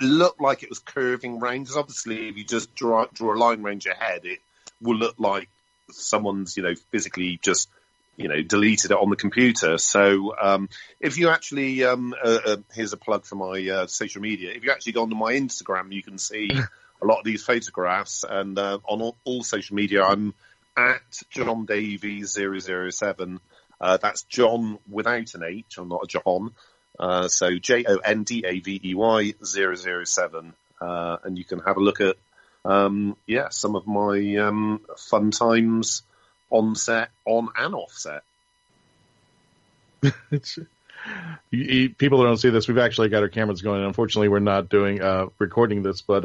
looked like it was curving round. Because obviously, if you just draw a line around your head, it will look like someone's physically just deleted it on the computer. So if you actually here's a plug for my social media. If you actually go onto my Instagram, you can see a lot of these photographs, and on all social media, I'm at Jon Davey 007. That's John without an H. I'm not a John. So JONDAVEY 007. And you can have a look at some of my fun times on set, on and off set. People don't see this. We've actually got our cameras going. Unfortunately, we're not doing recording this, but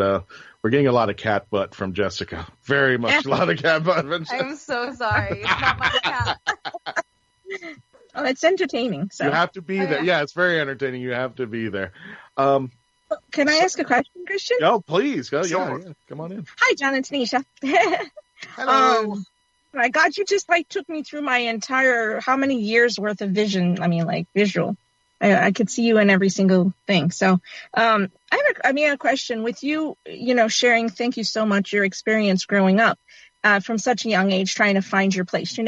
we're getting a lot of cat butt from Jessica. Very much a lot of cat butt. I'm so sorry. It's not my cat. Oh, it's entertaining. So you have to be there. Yeah, it's very entertaining. You have to be there. Can I ask a question, Christian? Oh, please. Go. Sure. Yeah. Come on in. Hi, John. It's Neisha. Hello. My God, you just took me through my entire how many years worth of vision. I mean, visual. I could see you in every single thing. So, I have a question with you. Sharing. Thank you so much. Your experience growing up from such a young age, trying to find your place.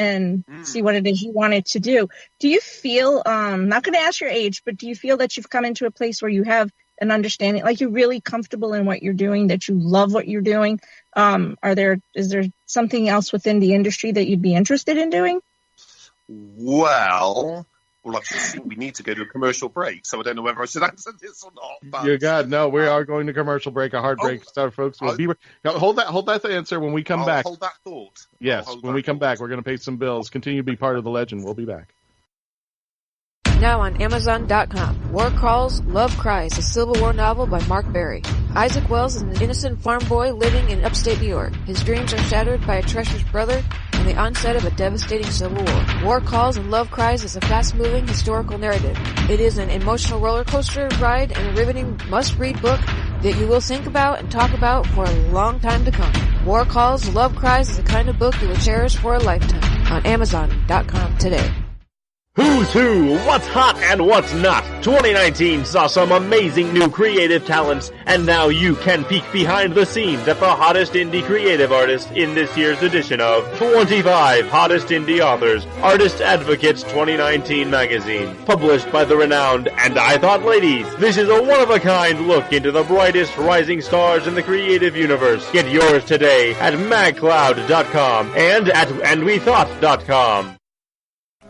And see what it is you wanted to do. Do you feel, not going to ask your age, but do you feel that you've come into a place where you have an understanding, like you're really comfortable in what you're doing, that you love what you're doing? Is there something else within the industry that you'd be interested in doing? Well, we need to go to a commercial break, so I don't know whether I should answer this or not. But... Dear God, no, we are going to commercial break, a hard break. So, folks, we'll be hold that answer when we come back. Hold that thought. Yes, when we come back, we're going to pay some bills. Continue to be part of the legend. We'll be back. Now on Amazon.com. War Calls, Love Cries, a Civil War novel by Mark Berry. Isaac Wells is an innocent farm boy living in upstate New York. His dreams are shattered by a treacherous brother and the onset of a devastating civil war. War Calls and Love Cries is a fast-moving historical narrative. It is an emotional roller coaster ride and a riveting must-read book that you will think about and talk about for a long time to come. War Calls, Love Cries is the kind of book you will cherish for a lifetime. On Amazon.com today. Who's who, what's hot and what's not. 2019 saw some amazing new creative talents, and now you can peek behind the scenes at the hottest indie creative artists in this year's edition of 25 Hottest Indie Authors, Artist Advocates 2019 magazine. Published by the renowned And I Thought Ladies, this is a one-of-a-kind look into the brightest rising stars in the creative universe. Get yours today at magcloud.com and at andwethought.com.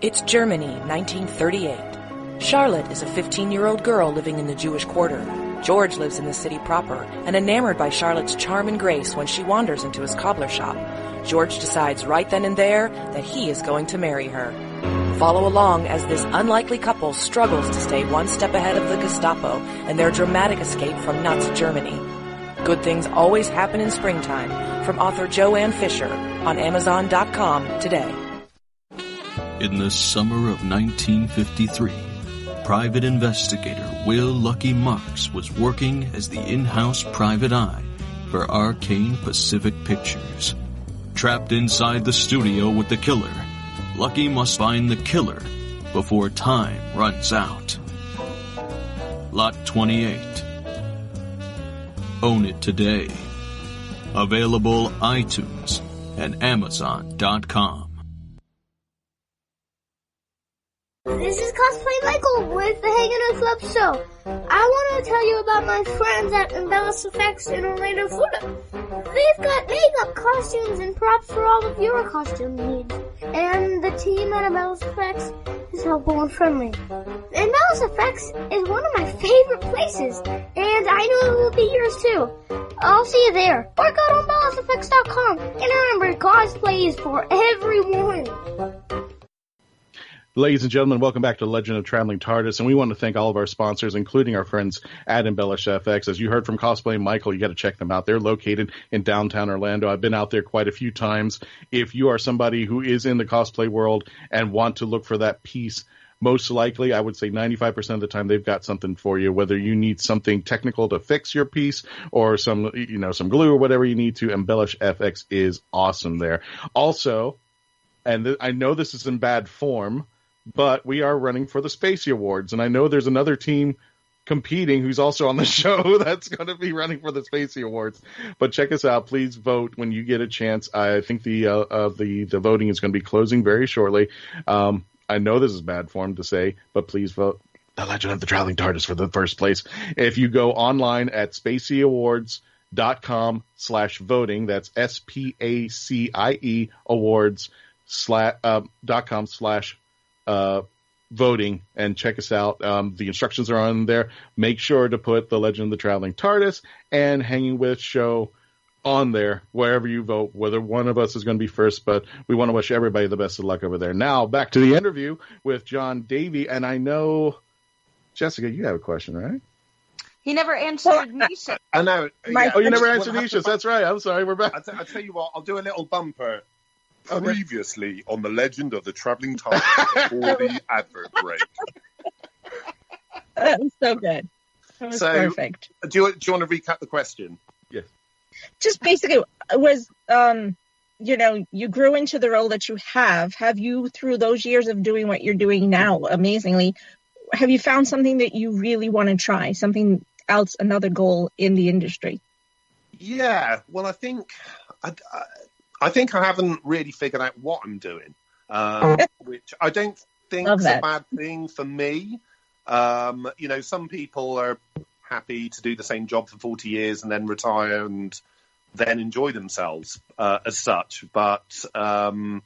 It's Germany, 1938. Charlotte is a 15-year-old girl living in the Jewish quarter. George lives in the city proper and enamored by Charlotte's charm and grace when she wanders into his cobbler shop. George decides right then and there that he is going to marry her. Follow along as this unlikely couple struggles to stay one step ahead of the Gestapo and their dramatic escape from Nazi Germany. Good things always happen in springtime. From author Joanne Fisher on Amazon.com today. In the summer of 1953, private investigator Will Lucky Marks was working as the in-house private eye for Arcane Pacific Pictures. Trapped inside the studio with the killer, Lucky must find the killer before time runs out. Lot 28. Own it today. Available iTunes and Amazon.com. This is Cosplay Michael with the Hanging Out Club Show. I want to tell you about my friends at Embellish Effects in Orlando, Florida. They've got makeup, costumes, and props for all of your costume needs. And the team at Embellish Effects is helpful and friendly. Embellish Effects is one of my favorite places, and I know it will be yours too. I'll see you there. Or go to embellisheffects.com. And remember, cosplay is for everyone. Ladies and gentlemen, welcome back to Legend of Traveling Tardis, and we want to thank all of our sponsors, including our friends at Embellish FX. As you heard from Cosplay Michael, you got to check them out. They're located in downtown Orlando. I've been out there quite a few times. If you are somebody who is in the cosplay world and want to look for that piece, most likely, I would say 95% of the time, they've got something for you. Whether you need something technical to fix your piece or some glue or whatever you need to, Embellish FX is awesome there. Also, and I know this is in bad form, but we are running for the Spacey Awards, and I know there's another team competing who's also on the show that's going to be running for the Spacey Awards. But check us out. Please vote when you get a chance. I think the voting is going to be closing very shortly. I know this is bad form to say, but please vote The Legend of the Traveling Tardis for the first place. If you go online at SpaceyAwards.com/voting, that's SPACIE awards.com/voting, and check us out. The instructions are on there. Make sure to put The Legend of the Traveling Tardis and Hanging With Show on there wherever you vote, whether one of us is going to be first, but we want to wish everybody the best of luck over there. Now, back to the interview with Jon Davey, and I know, Jessica, you have a question, right? He never answered Neisha. I know. Oh, you never answered Neisha. That's right. I'm sorry. We're back. I'll tell you what, I'll do a little bumper. Okay. Previously on The Legend of the Traveling Tardis before the advert break. That was so good. That was perfect. Do you want to recap the question? Yes. Just basically, was you grew into the role that you have. Have you, through those years of doing what you're doing now, amazingly, have you found something that you really want to try? Something else, another goal in the industry? Yeah. Well, I think I haven't really figured out what I'm doing, which I don't think is a bad thing for me. Some people are happy to do the same job for 40 years and then retire and then enjoy themselves as such. But for me,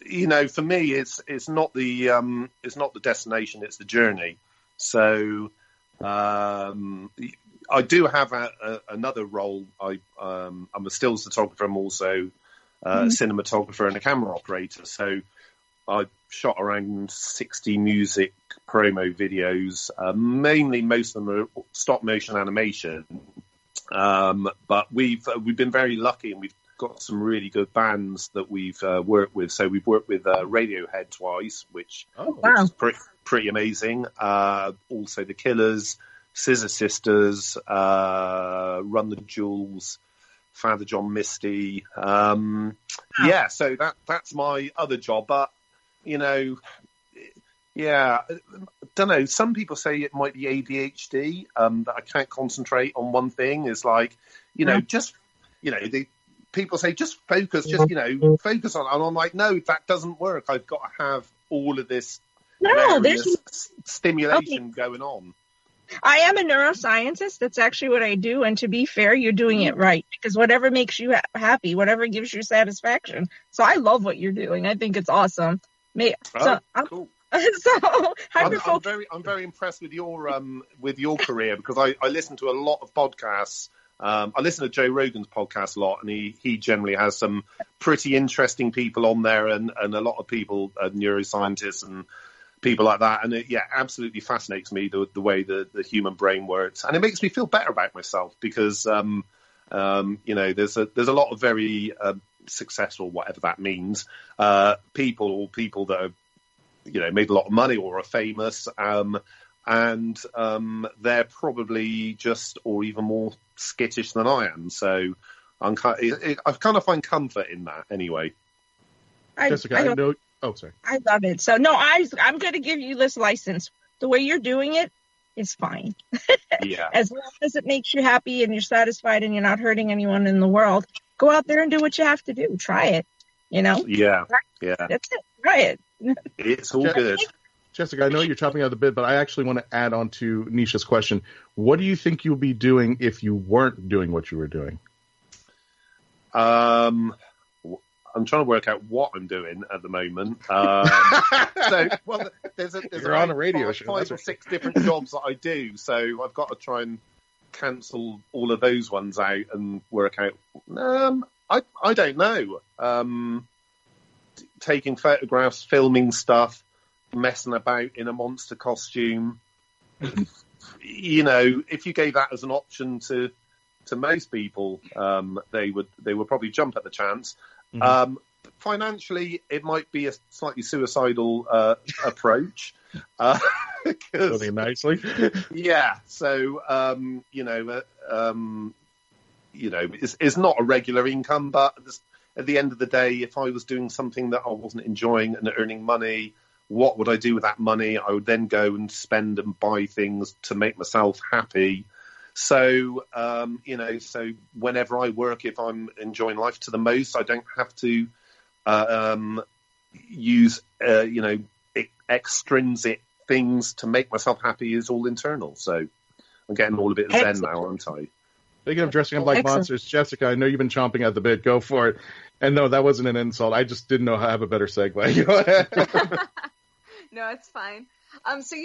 it's not the destination; it's the journey. So I do have another role. I'm a stills photographer. I'm also a cinematographer and a camera operator. So I shot around 60 music promo videos. Mainly, most of them are stop motion animation. But we've been very lucky, and we've got some really good bands that we've worked with. So we've worked with Radiohead twice, which is pretty amazing. Also The Killers, Scissor Sisters, Run the Jewels, Father John Misty. So that's my other job. But I don't know. Some people say it might be ADHD, that I can't concentrate on one thing. It's like, people say just focus, focus on. And I'm like, no, that doesn't work. I've got to have all of this stimulation going on. I am a neuroscientist. That's actually what I do. And to be fair, you're doing it right, because whatever makes you happy, whatever gives you satisfaction. So I love what you're doing. I think it's awesome. Cool. I'm very impressed with your career, because I listen to a lot of podcasts. I listen to Joe Rogan's podcast a lot, and he generally has some pretty interesting people on there, and a lot of people, neuroscientists and people like that. And it absolutely fascinates me the way the human brain works, and it makes me feel better about myself, because there's a lot of very successful, whatever that means, people that are made a lot of money or are famous, and they're probably just or even more skittish than I am. So I kind of find comfort in that anyway. Jessica, I know. Oh, sorry. I love it. So no, I'm going to give you this license. The way you're doing it is fine. Yeah. As long as it makes you happy and you're satisfied and you're not hurting anyone in the world, go out there and do what you have to do. Try it. Yeah. That's it. Try it. It's all good. Jessica, I know you're chopping out the bit, but I actually want to add on to Neisha's question. What do you think you'll be doing if you weren't doing what you were doing? I'm trying to work out what I'm doing at the moment. There's You're on a radio show. 5 or 6 different jobs that I do, so I've got to try and cancel all of those ones out and work out. I don't know. Taking photographs, filming stuff, messing about in a monster costume. If you gave that as an option to most people, they would probably jump at the chance. Mm-hmm. Financially, it might be a slightly suicidal approach. Putting nicely. Yeah. So, it's not a regular income, but at the end of the day, if I was doing something that I wasn't enjoying and earning money, what would I do with that money? I would then go and spend and buy things to make myself happy. So, so whenever I work, if I'm enjoying life to the most, I don't have to use, extrinsic things to make myself happy. Is all internal. So I'm getting all a bit zen now, aren't I? Speaking of dressing up like monsters, Jessica, I know you've been chomping at the bit. Go for it. And no, that wasn't an insult. I just didn't know how to have a better segue. Go ahead. No, it's fine. So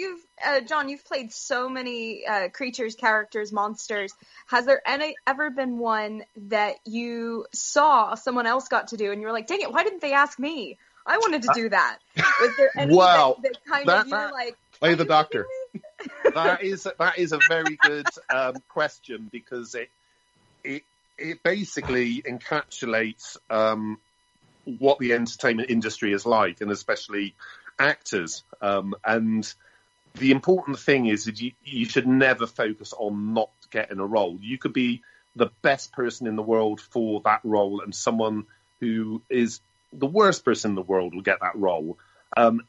Jon, you've played so many creatures, characters, monsters. Has there ever been one that you saw someone else got to do and you were like, dang it, why didn't they ask me? I wanted to do that. Was there any that kind of you were like, play the doctor? That is a very good question, because it basically encapsulates what the entertainment industry is like, and especially actors. And the important thing is that you should never focus on not getting a role. You could be the best person in the world for that role, and someone who is the worst person in the world will get that role. And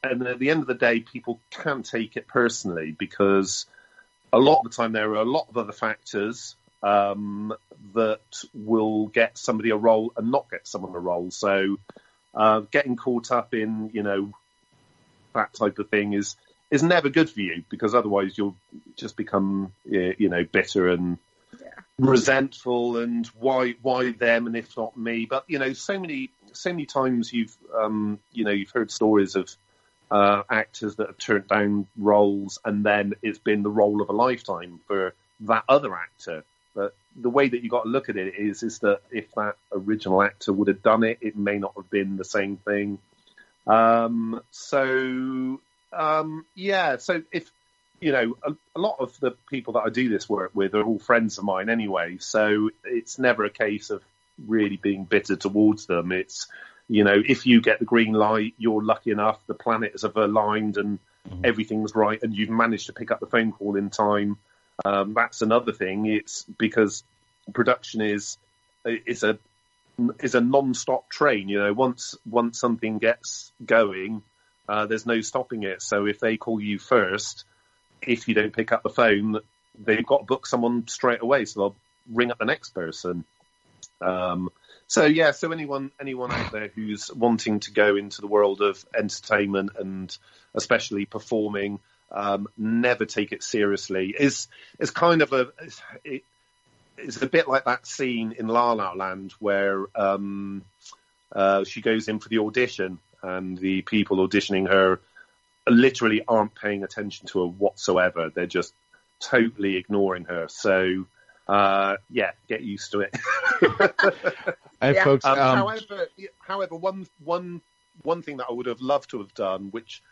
at the end of the day, people can take it personally, because a lot of the time there are a lot of other factors that will get somebody a role and not get someone a role. So getting caught up in, that type of thing is never good for you, because otherwise you'll just become, bitter and resentful, and why them and if not me. But, so many times you've heard stories of actors that have turned down roles, and then it's been the role of a lifetime for that other actor. But the way that you got to look at it is that if that original actor would have done it, it may not have been the same thing. So if a lot of the people that I do this work with are all friends of mine anyway, so it's never a case of really being bitter towards them. It's, if you get the green light, you're lucky enough, the planets have aligned and everything's right, and you've managed to pick up the phone call in time. That's another thing. It's because production is a non-stop train. Once something gets going, there's no stopping it. So if they call you first, if you don't pick up the phone, they've got to book someone straight away. So they'll ring up the next person. So anyone out there who's wanting to go into the world of entertainment and especially performing, never take it seriously. It's kind of it's a bit like that scene in La La Land where she goes in for the audition, and the people auditioning her literally aren't paying attention to her whatsoever. They're just totally ignoring her. So get used to it. And folks, however, one thing that I would have loved to have done, which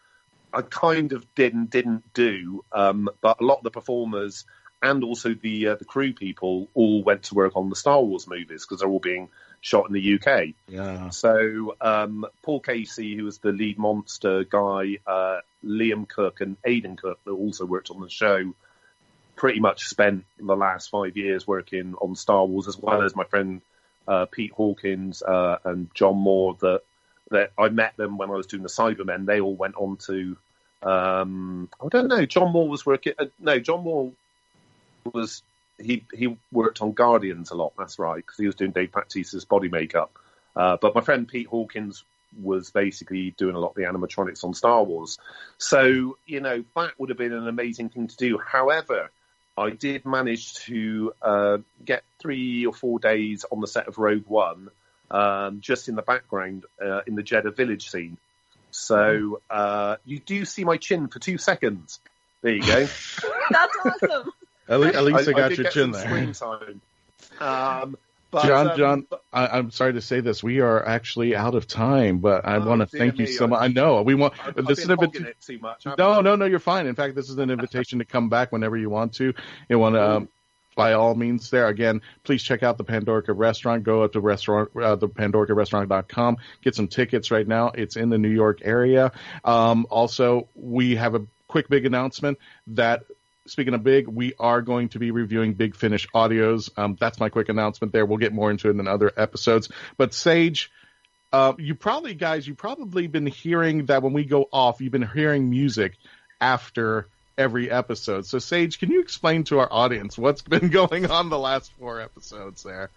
I kind of didn't do, but a lot of the performers and also the crew people all went to work on the Star Wars movies, because they're all being shot in the UK. Yeah. So Paul Casey, who was the lead monster guy, Liam Cook and Aidan Cook, that also worked on the show, pretty much spent the last 5 years working on Star Wars, as well as my friend Pete Hawkins and John Moore. That I met them when I was doing the Cybermen. They all went on to I don't know. John Moore was working. John Moore was he worked on Guardians a lot. That's right, because he was doing Dave Bautista's body makeup. But my friend Pete Hawkins was basically doing a lot of the animatronics on Star Wars. So, that would have been an amazing thing to do. However, I did manage to get 3 or 4 days on the set of Rogue One, just in the background, in the Jeddah village scene. So you do see my chin for 2 seconds. There you go. That's awesome. At least I got your chin there. there. Screen time. John, I'm sorry to say this. We are actually out of time, but I want to thank you so much. I know we want. This is it too much. No, you're fine. In fact, this is an invitation to come back whenever you want to. You want to. By all means, there again, please check out the Pandorica restaurant. Go up to the PandoricaRestaurant.com. Get some tickets right now. It's in the New York area. Also, we have a quick big announcement that. Speaking of big, we are going to be reviewing Big Finish audios. That's my quick announcement there. We'll get more into it in other episodes. But Sage, you probably been hearing that when we go off, you've been hearing music after every episode. So Sage, can you explain to our audience what's been going on the last 4 episodes there?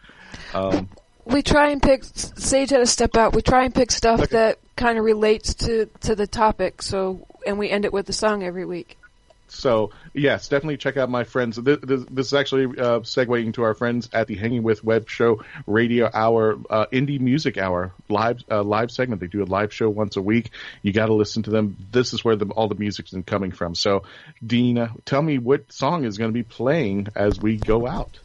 We try and pick, Sage had to step out, we try and pick stuff that kind of relates to the topic, and we end it with a song every week. So, yes, definitely check out my friends. This is actually segueing to our friends at the Hanging With Web Show Radio Hour, Indie Music Hour live segment. They do a live show once a week. You got to listen to them. This is where all the music's been coming from. So, Dean, tell me what song is going to be playing as we go out.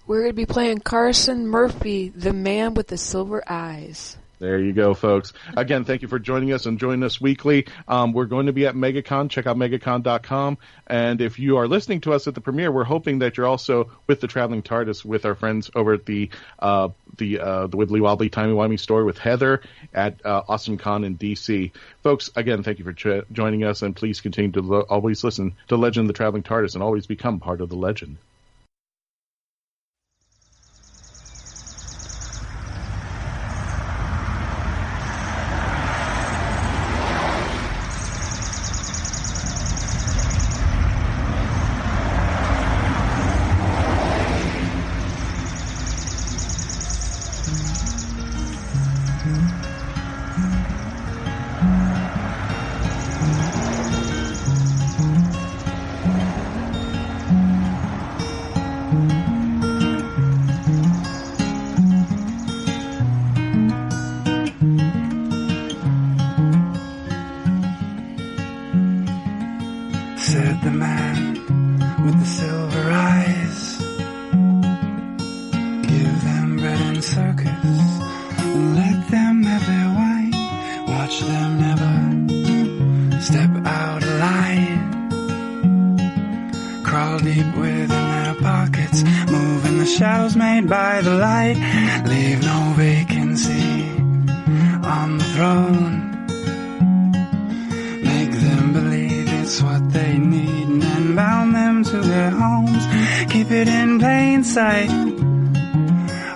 We're going to be playing Carson Murphy, The Man with the Silver Eyes. There you go, folks. Again, thank you for joining us and joining us weekly. We're going to be at MegaCon. Check out megacon.com. And if you are listening to us at the premiere, we're hoping that you're also with the Traveling Tardis with our friends over at the Wibbly Wobbly Timey Wimey store with Heather at AwesomeCon in DC. Folks, again, thank you for joining us, and please continue to always listen to Legend of the Traveling Tardis and always become part of the legend. Said the man with the silver eyes, give them bread and circus, and let them have their wine. Watch them never step out of line. Crawl deep within their pockets, move in the shadows made by the light. Leave no vacancy on the throne. Make them believe it's what they need, and then bound them to their homes. Keep it in plain sight,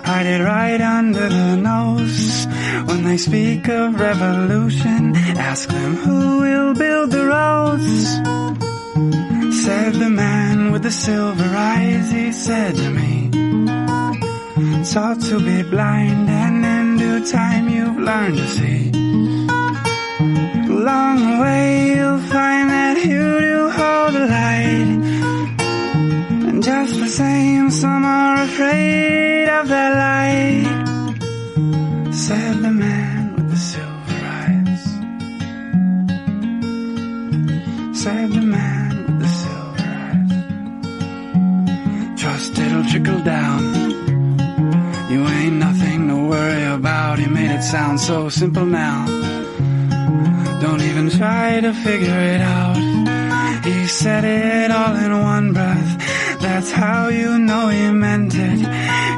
hide it right under the nose. When they speak of revolution, ask them who will build the roads. Said the man with the silver eyes, he said to me, it's ought to be blind, and in due time you've learned to see. Along the way you'll find that you do hold the light, and just the same some are afraid of that light. Said the man with the silver eyes. Said the man with the silver eyes. Trust it'll trickle down, you ain't nothing to worry about. He made it sound so simple now, don't even try to figure it out. He said it all in one breath, that's how you know he meant it.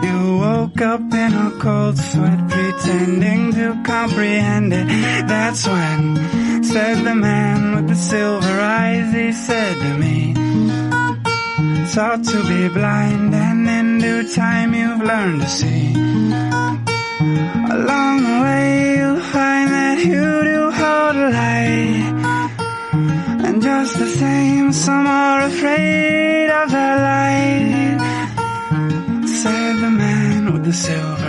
You woke up in a cold sweat, pretending to comprehend it. That's when, said the man with the silver eyes, he said to me, it's ought to be blind, and in due time you've learned to see. Along the way you'll find that you do hold a light, and just the same some are afraid of that light. Said the man with the silver